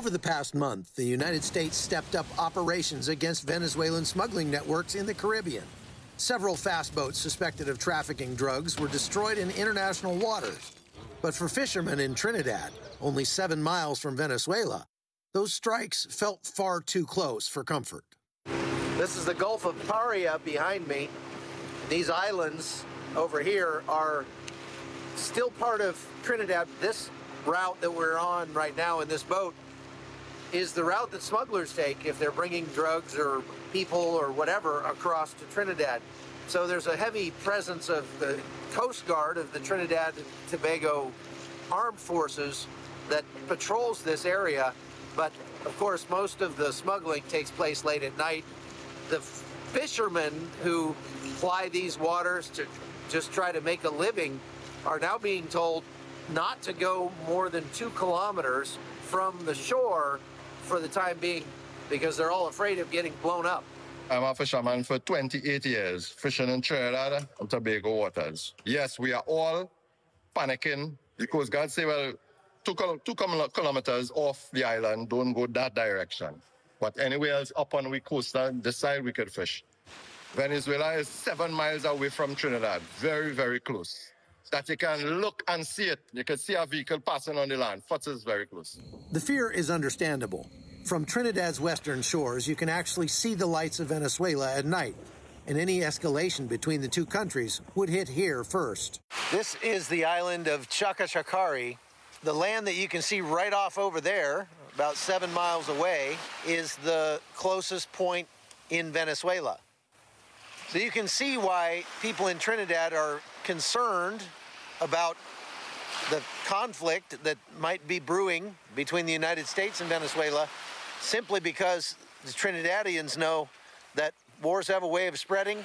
Over the past month, the United States stepped up operations against Venezuelan smuggling networks in the Caribbean. Several fast boats suspected of trafficking drugs were destroyed in international waters. But for fishermen in Trinidad, only 7 miles from Venezuela, those strikes felt far too close for comfort. This is the Gulf of Paria behind me. These islands over here are still part of Trinidad. This route that we're on right now in this boat is the route that smugglers take if they're bringing drugs or people or whatever across to Trinidad. So there's a heavy presence of the Coast Guard of the Trinidad and Tobago Armed Forces that patrols this area. But of course, most of the smuggling takes place late at night. The fishermen who ply these waters to just try to make a living are now being told not to go more than 2 kilometers from the shore for the time being, because they're all afraid of getting blown up. I'm a fisherman for 28 years, fishing in Trinidad and Tobago waters. Yes, we are all panicking. The Coast Guard say, well, 2 kilometers off the island, don't go that direction. But anywhere else up on the coast, this side we could fish. Venezuela is 7 miles away from Trinidad, very, very close. That you can look and see it. You can see a vehicle passing on the land. Futs is very close. The fear is understandable. From Trinidad's western shores, you can actually see the lights of Venezuela at night, and any escalation between the two countries would hit here first. This is the island of Chacachacari. The land that you can see right off over there, about 7 miles away, is the closest point in Venezuela. So you can see why people in Trinidad are concerned about the conflict that might be brewing between the United States and Venezuela, simply because the Trinidadians know that wars have a way of spreading,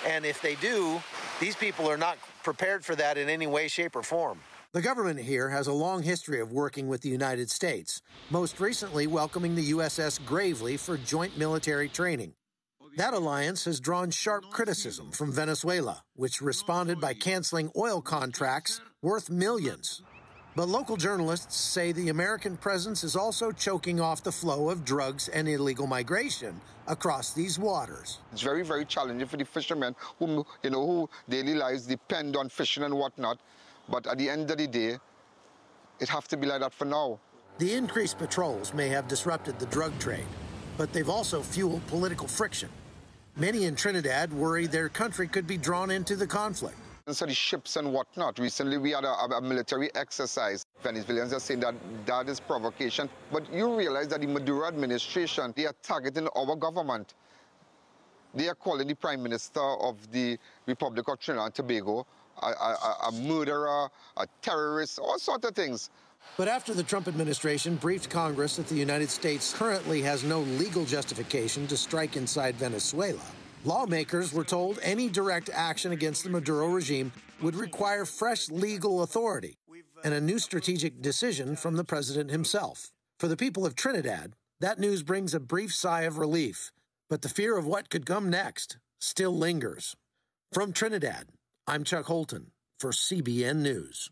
and if they do, these people are not prepared for that in any way, shape, or form. The government here has a long history of working with the United States, most recently welcoming the USS Gravely for joint military training. That alliance has drawn sharp criticism from Venezuela, which responded by canceling oil contracts worth millions. But local journalists say the American presence is also choking off the flow of drugs and illegal migration across these waters. It's very, very challenging for the fishermen who daily lives depend on fishing and whatnot. But at the end of the day, it has to be like that for now. The increased patrols may have disrupted the drug trade, but they've also fueled political friction. Many in Trinidad worry their country could be drawn into the conflict. And so the ships and whatnot. Recently, we had a military exercise. Venezuelans are saying that that is provocation. But you realize that the Maduro administration, they are targeting our government. They are calling the Prime Minister of the Republic of Trinidad and Tobago a murderer, a terrorist, all sorts of things. But after the Trump administration briefed Congress that the United States currently has no legal justification to strike inside Venezuela, lawmakers were told any direct action against the Maduro regime would require fresh legal authority and a new strategic decision from the president himself. For the people of Trinidad, that news brings a brief sigh of relief, but the fear of what could come next still lingers. From Trinidad, I'm Chuck Holton for CBN News.